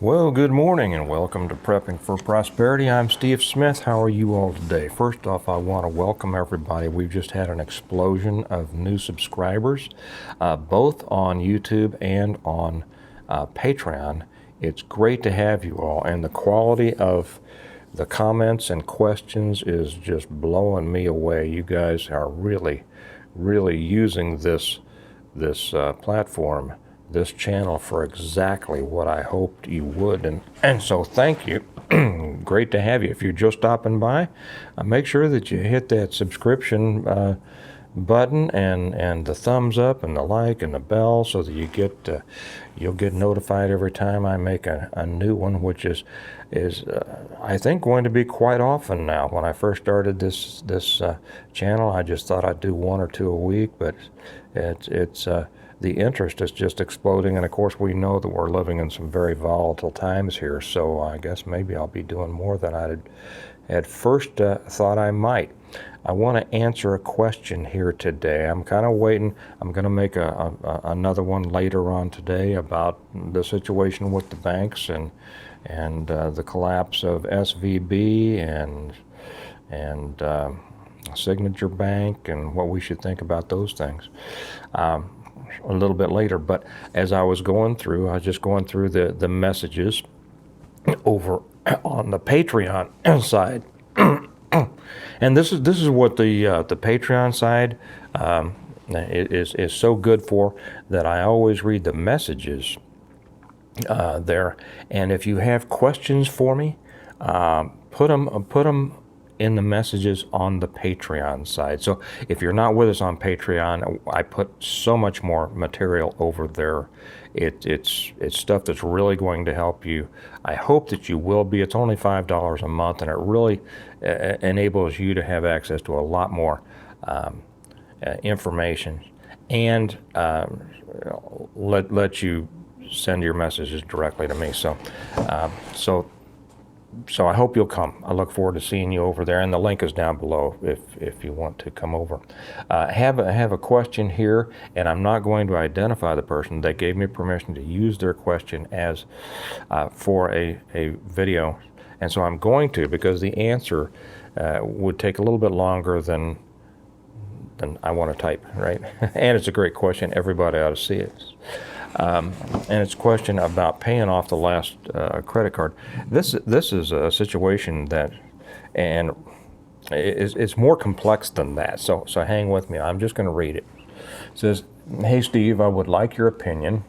Well, good morning and welcome to Prepping for Prosperity. I'm Steve Smith. How are you all today? First off, I want to welcome everybody. We've just had an explosion of new subscribers, both on YouTube and on Patreon. It's great to have you all, and the quality of the comments and questions is just blowing me away. You guys are really using this platform, this channel, for exactly what I hoped you would, and so thank you. Great to have you. If you're just stopping by, make sure that you hit that subscription button and the thumbs up and the like and the bell, so that you'll get notified every time I make a new one, which is I think going to be quite often now. When I first started this channel, I just thought I'd do one or two a week, but it's the interest is just exploding, and of course we know that we're living in some very volatile times here, so I guess maybe I'll be doing more than I had first thought I might. I want to answer a question here today. I'm kind of waiting. I'm going to make another one later on today about the situation with the banks and the collapse of SVB and Signature Bank and what we should think about those things. A little bit later, but as I was just going through the messages over on the Patreon side, and this is what the Patreon side is so good for, that I always read the messages there, and if you have questions for me, put them in the messages on the Patreon side. So if you're not with us on Patreon, I put so much more material over there. It's stuff that's really going to help you. I hope that you will be. It's only $5 a month, and it really enables you to have access to a lot more information, and let you send your messages directly to me. So I hope you'll come. I look forward to seeing you over there, and the link is down below if you want to come over. I have a question here, and I'm not going to identify the person. They gave me permission to use their question as for a video, and so I'm going to, because the answer would take a little bit longer than I want to type, right? And it's a great question. Everybody ought to see it. And it's a question about paying off the last credit card. This is a situation that, and it's more complex than that. So hang with me. I'm just going to read it. It says, "Hey Steve, I would like your opinion.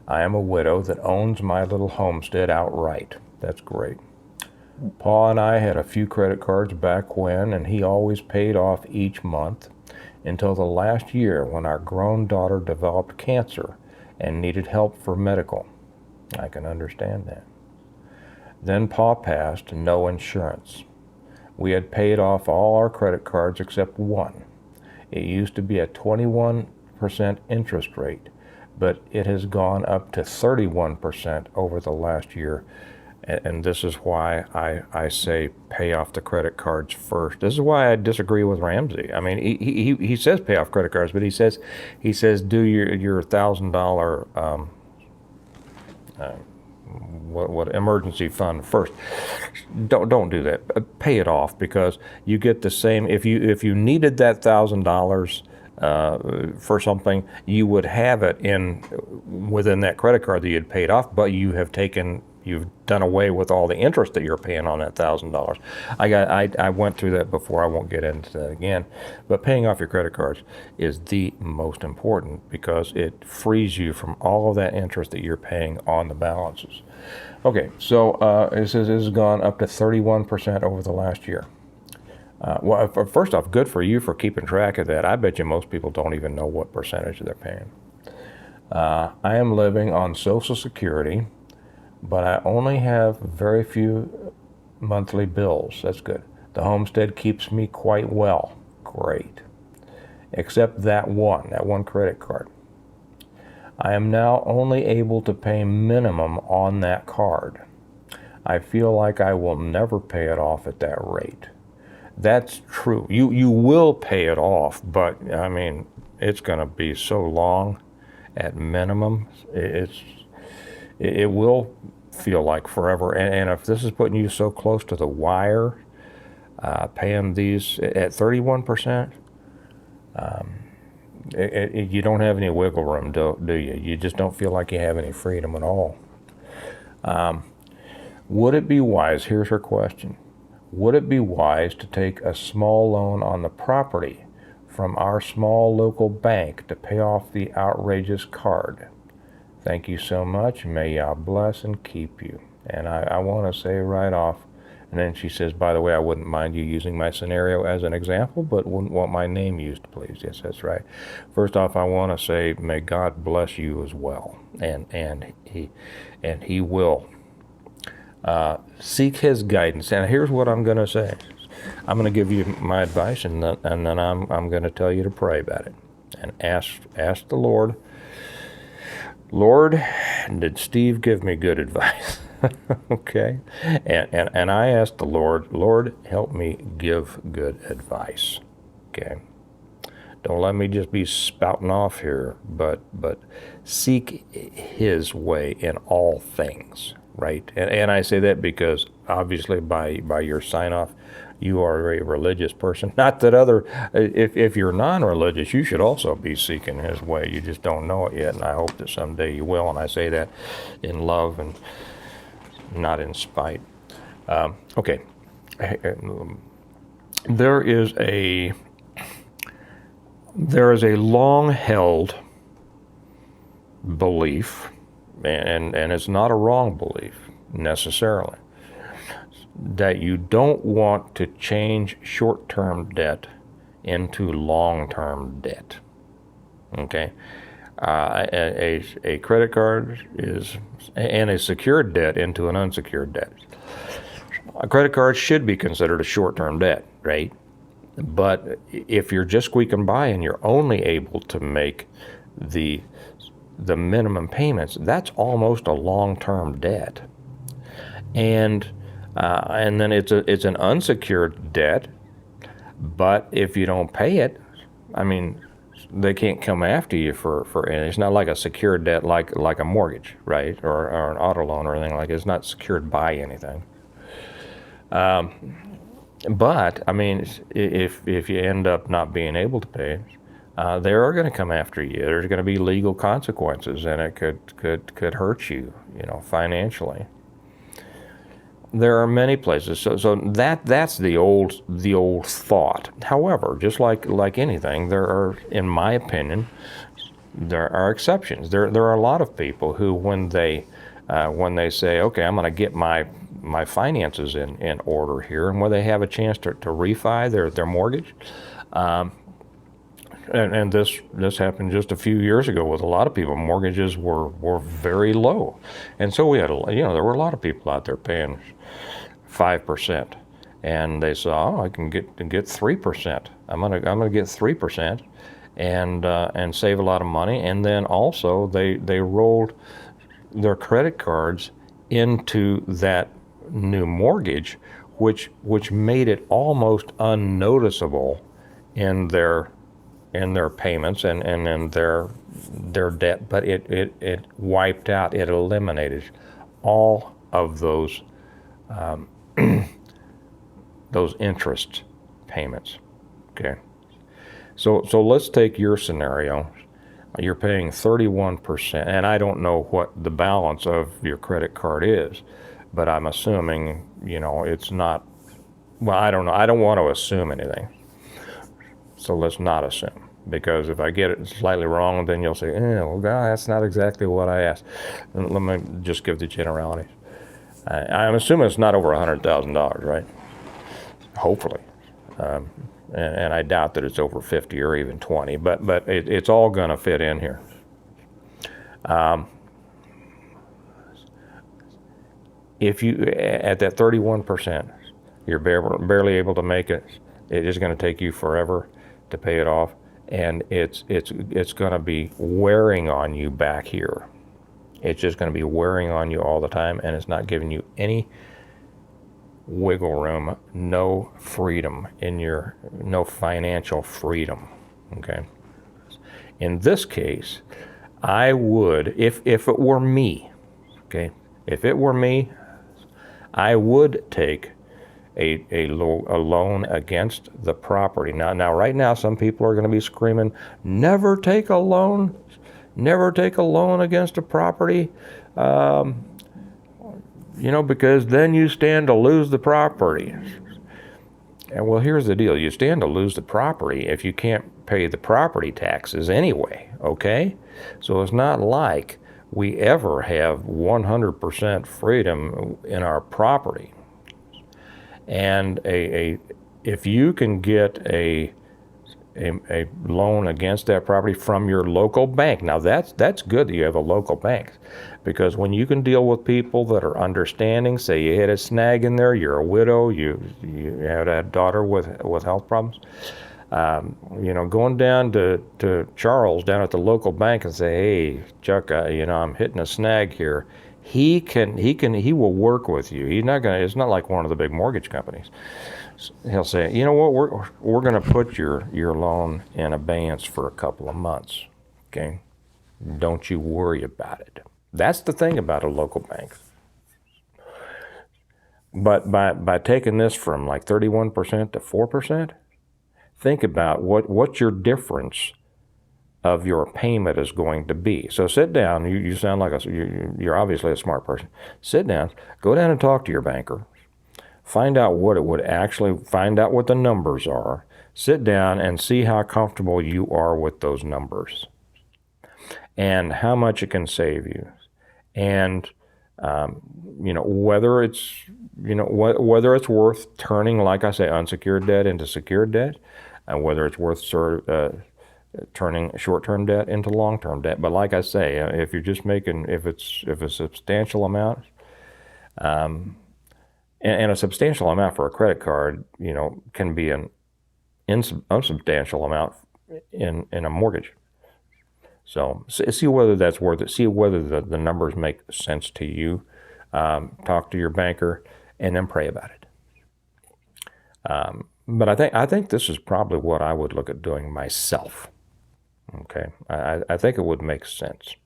I am a widow that owns my little homestead outright." That's great. "Paul and I had a few credit cards back when, and he always paid off each month until the last year, when our grown daughter developed cancer and needed help for medical. I can understand that. Then Pa passed, no insurance. We had paid off all our credit cards except one. It used to be a 21% interest rate, but it has gone up to 31% over the last year. And this is why I say pay off the credit cards first. This is why I disagree with Ramsey. I mean, he says pay off credit cards, but he says do your $1,000 what emergency fund first. Don't do that. Pay it off, because you get the same. If you needed that $1,000 for something, you would have it within that credit card that you had paid off, but you've done away with all the interest that you're paying on that $1,000. I went through that before. I won't get into that again. But paying off your credit cards is the most important, because it frees you from all of that interest that you're paying on the balances. Okay, so it says this has gone up to 31% over the last year. Well, first off, good for you for keeping track of that. I bet you most people don't even know what percentage they're paying. "I am living on Social Security, but I only have very few monthly bills." That's good. "The homestead keeps me quite well." Great. "Except that one credit card. I am now only able to pay minimum on that card. I feel like I will never pay it off at that rate." That's true. You will pay it off, but I mean, it's going to be so long at minimum. It will feel like forever. And if this is putting you so close to the wire, paying these at 31%, you don't have any wiggle room, do you? You just don't feel like you have any freedom at all. Would it be wise, here's her question, would it be wise to take a small loan on the property from our small local bank to pay off the outrageous card? Thank you so much. May Yah bless and keep you. And I want to say right off, and then she says, by the way, I wouldn't mind you using my scenario as an example, but wouldn't want my name used, please. Yes, that's right. First off, I want to say, may God bless you as well. And he will seek his guidance. And here's what I'm going to say. I'm going to give you my advice, and then I'm going to tell you to pray about it. And ask the Lord, Lord, did Steve give me good advice? Okay? And I asked the Lord, help me give good advice. Okay? Don't let me just be spouting off here, but seek his way in all things, right? And I say that because obviously by your sign off, you are a religious person. Not that if you're non-religious, you should also be seeking his way. You just don't know it yet, and I hope that someday you will, and I say that in love and not in spite. Okay. There is a long-held belief, and it's not a wrong belief necessarily, that you don't want to change short-term debt into long-term debt. Okay? A credit card is, and a secured debt into an unsecured debt. A credit card should be considered a short-term debt, right? But if you're just squeaking by and you're only able to make the minimum payments, that's almost a long-term debt. And then it's an unsecured debt, but if you don't pay it, I mean, they can't come after you for and it's not like a secured debt like a mortgage, right, or an auto loan or anything like it. It's not secured by anything. But I mean, if you end up not being able to pay, they are going to come after you. There's going to be legal consequences, and it could hurt you, financially. There are many places, so that's the old thought. However, just like anything, there are, in my opinion, there are exceptions. There are a lot of people who, when they say, okay, I'm going to get my finances in order here, and when they have a chance to refi their mortgage, and this happened just a few years ago with a lot of people. Mortgages were very low, and so we had there were a lot of people out there paying 5%, and they saw, I can get 3%. I'm gonna get 3%, and save a lot of money. And then also they rolled their credit cards into that new mortgage, which made it almost unnoticeable in their payments and in their debt, but it wiped out, it eliminated all of those those interest payments. Okay, so let's take your scenario. You're paying 31%, and I don't know what the balance of your credit card is, but I'm assuming it's not. Well, I don't know. I don't want to assume anything. So let's not assume, because if I get it slightly wrong, then you'll say, well, God, that's not exactly what I asked. And let me just give the generalities. I'm assuming it's not over $100,000, right? Hopefully. And I doubt that it's over 50 or even 20, but it's all going to fit in here. If you, at that 31%, you're barely able to make it, it is going to take you forever to pay it off, and it's going to be wearing on you back here. It's just going to be wearing on you all the time, and it's not giving you any wiggle room, no freedom no financial freedom. Okay. In this case, I would, if it were me, okay, If it were me, I would take a loan against the property. Now, right now, some people are going to be screaming, never take a loan against a property, because then you stand to lose the property. And well, here's the deal. You stand to lose the property if you can't pay the property taxes anyway, okay? So it's not like we ever have 100% freedom in our property. And if you can get a loan against that property from your local bank, now that's good that you have a local bank, because when you can deal with people that are understanding, say you had a snag in there, you're a widow, you had a daughter with health problems, going down to Charles down at the local bank and say, hey, Chuck, I'm hitting a snag here. He will work with you. It's not like one of the big mortgage companies. He'll say, you know what, we're going to put your loan in abeyance for a couple of months, okay? Don't you worry about it. That's the thing about a local bank. But by taking this from like 31% to 4%, think about what your difference of your payment is going to be. So sit down. You sound like you're obviously a smart person. Sit down, go down and talk to your banker. Find out what the numbers are. Sit down and see how comfortable you are with those numbers and how much it can save you. And, whether it's worth turning, like I say, unsecured debt into secured debt, and whether it's worth turning short-term debt into long-term debt. But like I say, if you're just if it's a substantial amount, and a substantial amount for a credit card, can be an unsubstantial amount in a mortgage. So see whether that's worth it. See whether the numbers make sense to you. Talk to your banker, and then pray about it. But I think this is probably what I would look at doing myself. Okay, I think it would make sense.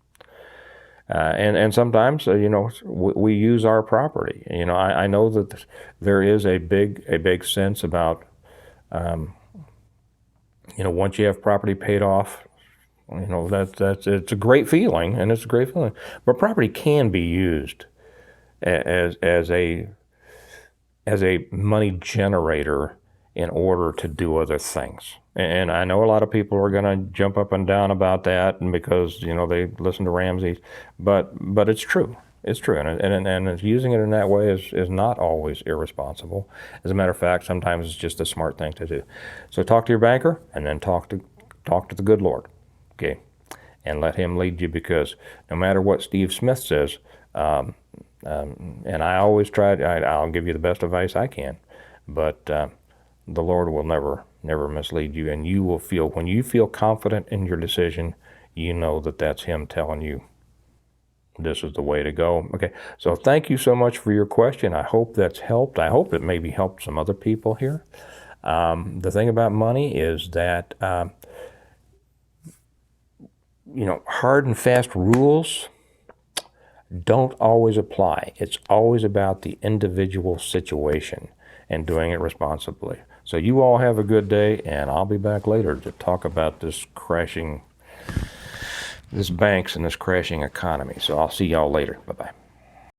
And sometimes, we use our property. I know that there is a big sense about, once you have property paid off, it's a great feeling, and it's a great feeling. But property can be used as a money generator in order to do other things. And I know a lot of people are going to jump up and down about that, and because they listen to Ramsey, but it's true. It's true, and using it in that way is not always irresponsible. As a matter of fact, sometimes it's just a smart thing to do. So talk to your banker, and then talk to the good Lord, okay, and let Him lead you, because no matter what Steve Smith says, and I always I'll give you the best advice I can, but the Lord will never mislead you, and you will feel, when you feel confident in your decision, that's Him telling you this is the way to go. Okay, so thank you so much for your question. I hope that's helped. I hope it maybe helped some other people here. The thing about money is that, hard and fast rules don't always apply. It's always about the individual situation and doing it responsibly. So you all have a good day, and I'll be back later to talk about this banks and this crashing economy. So I'll see y'all later. Bye-bye.